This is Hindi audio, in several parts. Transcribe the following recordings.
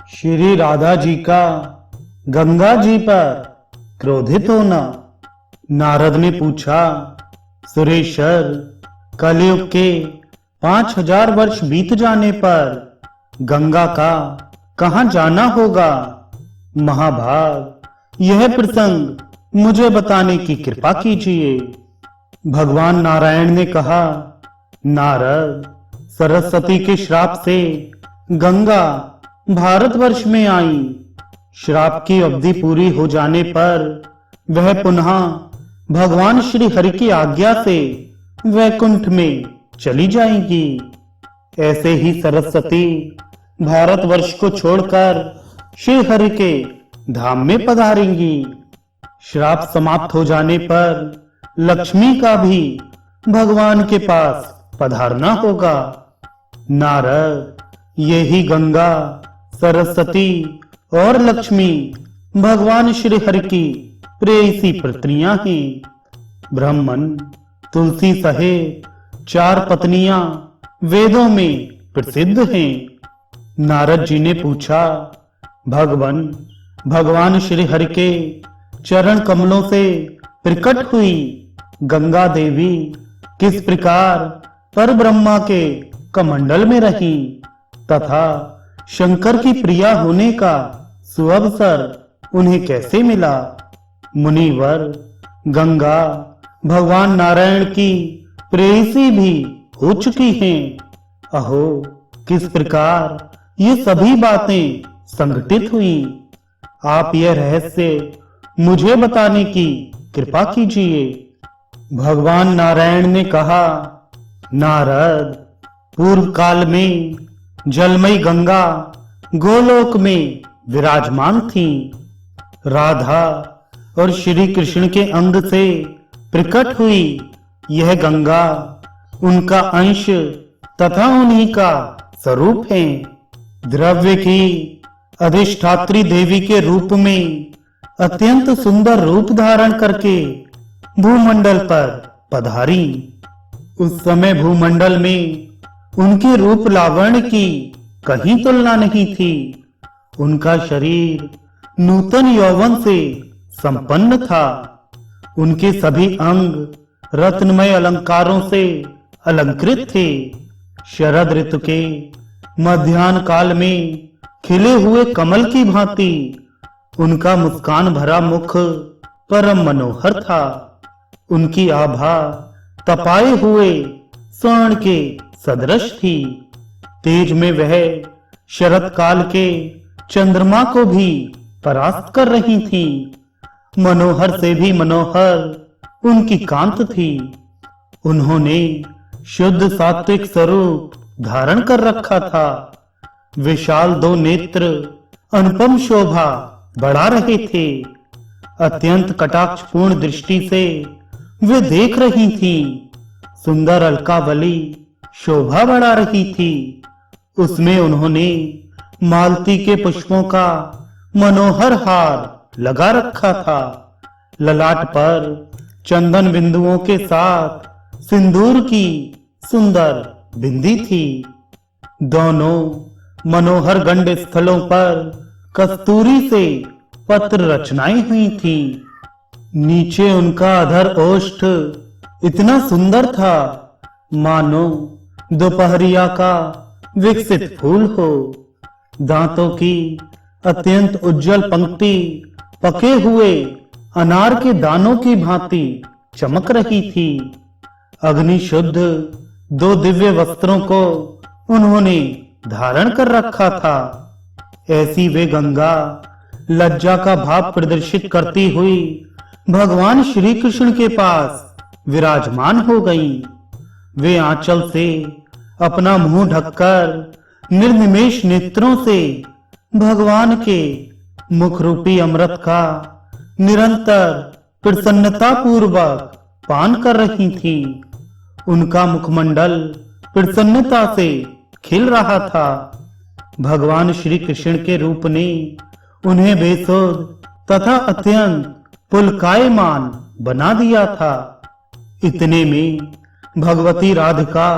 श्री राधा जी का गंगा जी पर क्रोधित होना। नारद ने पूछा, सुरेश्वर, कलयुग के 5000 वर्ष बीत जाने पर गंगा का कहां जाना होगा? महाभाग, यह प्रसंग मुझे बताने की कृपा कीजिए। भगवान नारायण ने कहा, नारद, सरस्वती के श्राप से गंगा भारतवर्ष में आई। श्राप की अवधि पूरी हो जाने पर वह पुनः भगवान श्री हरि की आज्ञा से वैकुंठ में चली जाएंगी। ऐसे ही सरस्वती भारतवर्ष को छोड़कर श्री हरि के धाम में पधारेंगी। श्राप समाप्त हो जाने पर लक्ष्मी का भी भगवान के पास पधारना होगा। नारद, यही गंगा, सरस्वती और लक्ष्मी भगवान श्री हरि की प्रेयसी पत्नियां हैं। ब्राह्मण, तुलसी सहित 4 पत्नियां वेदों में प्रसिद्ध हैं। नारद जी ने पूछा, भगवान श्री हरि के चरण कमलों से प्रकट हुई गंगा देवी किस प्रकार पर ब्रह्मा के कमंडल में रही तथा शंकर की प्रिया होने का सुअवसर उन्हें कैसे मिला? मुनिवर, गंगा भगवान नारायण की प्रेयसी भी हो चुकी हैं। अहो, किस प्रकार ये सभी बातें संघटित हुई? आप यह रहस्य मुझे बताने की कृपा कीजिए। भगवान नारायण ने कहा, नारद, पूर्व काल में जलमयी गंगा गोलोक में विराजमान थी। राधा और श्री कृष्ण के अंग से प्रकट हुई यह गंगा उनका अंश तथा उन्हीं का स्वरूप है। द्रव्य की अधिष्ठात्री देवी के रूप में अत्यंत सुंदर रूप धारण करके भूमंडल पर पधारी। उस समय भूमंडल में उनके रूप लावण्य की कहीं तुलना नहीं थी। उनका शरीर नूतन यौवन से संपन्न था। उनके सभी अंग रत्नमय अलंकारों से अलंकृत थे। शरद ऋतु के मध्याह्न काल में खिले हुए कमल की भांति उनका मुस्कान भरा मुख परम मनोहर था। उनकी आभा तपाए हुए स्वर्ण के सदृश थी। तेज में वह शरत काल के चंद्रमा को भी परास्त कर रही थी। मनोहर से भी मनोहर उनकी कांत थी। उन्होंने शुद्ध सात्विक स्वरूप धारण कर रखा था। विशाल 2 नेत्र अनुपम शोभा बढ़ा रहे थे। अत्यंत कटाक्षपूर्ण दृष्टि से वे देख रही थी। सुंदर अलकावली शोभा बढ़ा रही थी। उसमें उन्होंने मालती के पुष्पों का मनोहर हार लगा रखा था। ललाट पर चंदन बिंदुओं के साथ सिंदूर की सुंदर बिंदी थी। दोनों मनोहर गंड स्थलों पर कस्तूरी से पत्र रचनाएं हुई थी। नीचे उनका अधर ओष्ठ इतना सुंदर था मानो दोपहरिया का विकसित फूल हो। दांतों की अत्यंत उज्जवल पंक्ति पके हुए अनार के दानों की भांति चमक रही थी। अग्नि शुद्ध 2 दिव्य वस्त्रों को उन्होंने धारण कर रखा था। ऐसी वे गंगा लज्जा का भाव प्रदर्शित करती हुई भगवान श्री कृष्ण के पास विराजमान हो गईं। वे आंचल से अपना मुंह ढककर निर्निमेष नेत्रों से भगवान के मुख रूपी अमृत का निरंतर प्रसन्नता पूर्वक पान कर रही थी। उनका मुखमंडल प्रसन्नता से खिल रहा था। भगवान श्री कृष्ण के रूप ने उन्हें बेसुध तथा अत्यंत पुलकायमान बना दिया था। इतने में भगवती राधिका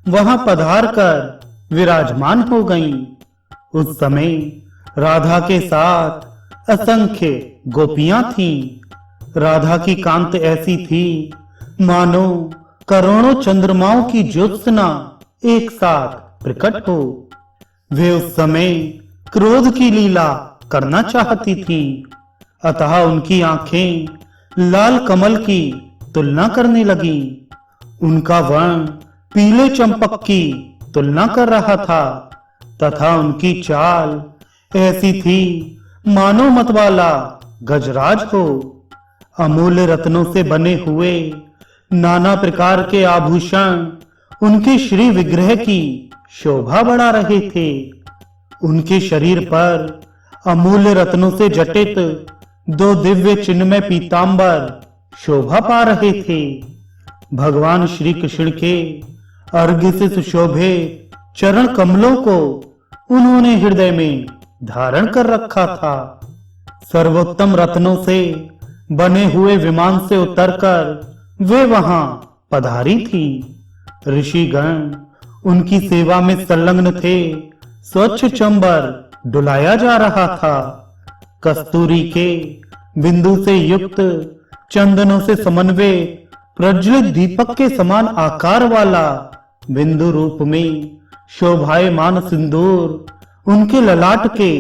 वहां पधार कर विराजमान हो गईं। उस समय राधा के साथ असंख्य गोपियां थीं। राधा की कांत ऐसी थी मानो करोड़ों चंद्रमाओं की ज्योत्सना एक साथ प्रकट हो। वे उस समय क्रोध की लीला करना चाहती थी, अतः उनकी आंखें लाल कमल की तुलना करने लगी। उनका वर्ण पीले चंपक की तुलना कर रहा था तथा उनकी चाल ऐसी थी मानो मतवाला गजराज हो। अमूल्य रत्नों से बने हुए नाना प्रकार के आभूषण उनके श्री विग्रह की शोभा बढ़ा रहे थे। उनके शरीर पर अमूल्य रत्नों से जटित 2 दिव्य चिन्मय पीतांबर शोभा पा रहे थे। भगवान श्री कृष्ण के अर्घ्य से सुशोभित चरण कमलों को उन्होंने हृदय में धारण कर रखा था। सर्वोत्तम रत्नों से बने हुए विमान से उतरकर वे वहां पधारी थी। ऋषिगण उनकी सेवा में संलग्न थे। स्वच्छ चंबर डुलाया जा रहा था। कस्तूरी के बिंदु से युक्त चंदनों से समन्वित प्रज्वलित दीपक के समान आकार वाला बिंदु रूप में शोभायमान सिंदूर उनके ललाट के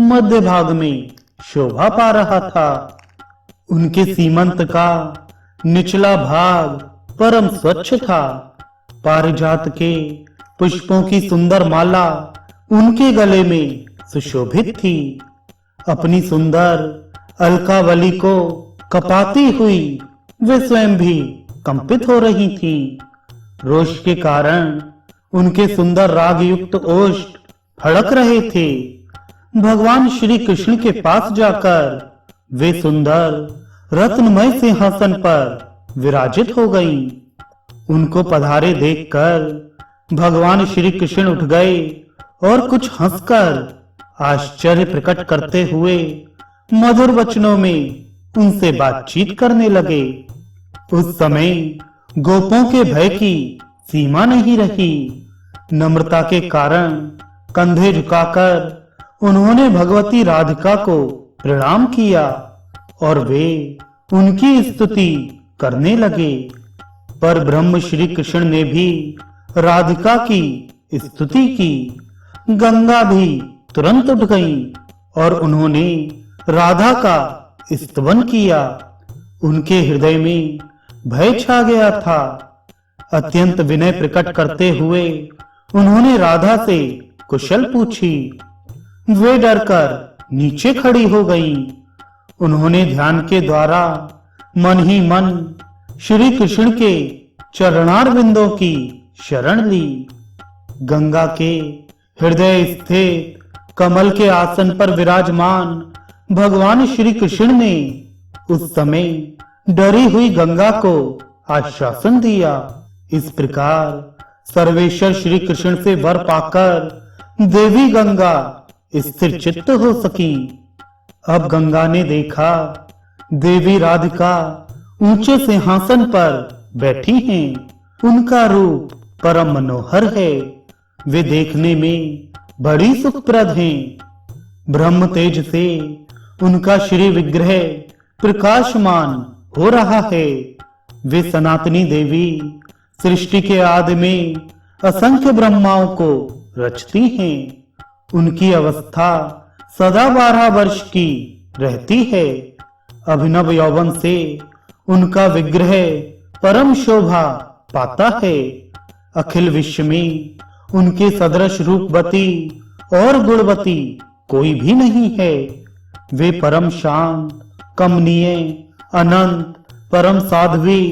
मध्य भाग में शोभा पा रहा था। उनके सीमंत का निचला भाग परम स्वच्छ था। पारिजात के पुष्पों की सुंदर माला उनके गले में सुशोभित थी। अपनी सुंदर अलकावली को कपाती हुई वे स्वयं भी कंपित हो रही थी। रोष के कारण उनके सुंदर राग युक्त ओष्ठ फड़क रहे थे। भगवान श्री कृष्ण के पास जाकर वे सुंदर रत्नमय सिंहासन पर विराजित हो गईं। उनको पधारे देखकर भगवान श्री कृष्ण उठ गए और कुछ हंसकर आश्चर्य प्रकट करते हुए मधुर वचनों में उनसे बातचीत करने लगे। उस समय गोपों के भय की सीमा नहीं रही। नम्रता के कारण कंधे झुकाकर उन्होंने भगवती राधिका को प्रणाम किया और वे उनकी स्तुति करने लगे। पर ब्रह्म श्री कृष्ण ने भी राधिका की स्तुति की। गंगा भी तुरंत उठ गई और उन्होंने राधा का स्तवन किया। उनके हृदय में भय छा गया था। अत्यंत विनय प्रकट करते हुए उन्होंने राधा से कुशल पूछी। वे डरकर नीचे खड़ी हो गईं। उन्होंने ध्यान के द्वारा मन ही मन श्री कृष्ण के चरणार बिंदों की शरण ली। गंगा के हृदय स्थित कमल के आसन पर विराजमान भगवान श्री कृष्ण ने उस समय डरी हुई गंगा को आश्वासन दिया। इस प्रकार सर्वेश्वर श्री कृष्ण से वर पाकर देवी गंगा स्थिर चित्त हो सकी। अब गंगा ने देखा देवी राधिका ऊंचे सिंहासन पर बैठी हैं। उनका रूप परम मनोहर है। वे देखने में बड़ी सुखप्रद हैं। ब्रह्म तेज से उनका श्री विग्रह प्रकाशमान हो रहा है। वे सनातनी देवी सृष्टि के आदि में असंख्य ब्रह्माओं को रचती हैं। उनकी अवस्था सदा 12 वर्ष की रहती है। अभिनव यौवन से उनका विग्रह परम शोभा पाता है। अखिल विश्व में उनके सदृश रूपवती और गुणवती कोई भी नहीं है। वे परम शांत, कमनीय, अनंत, परम साध्वी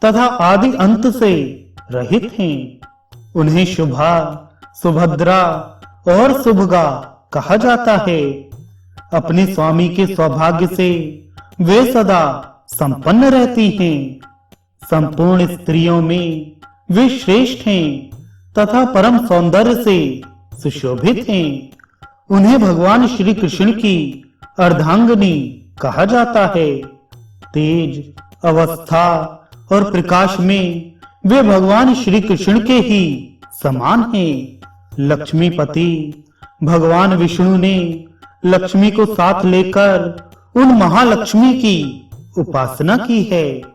तथा आदि अंत से रहित हैं। उन्हें शुभा, सुभद्रा और शुभगा कहा जाता है। अपने स्वामी के सौभाग्य से वे सदा संपन्न रहती हैं। संपूर्ण स्त्रियों में वे श्रेष्ठ हैं तथा परम सौंदर्य से सुशोभित हैं। उन्हें भगवान श्री कृष्ण की अर्धांगिनी कहा जाता है। तेज, अवस्था और प्रकाश में वे भगवान श्री कृष्ण के ही समान हैं। लक्ष्मीपति भगवान विष्णु ने लक्ष्मी को साथ लेकर उन महालक्ष्मी की उपासना की है।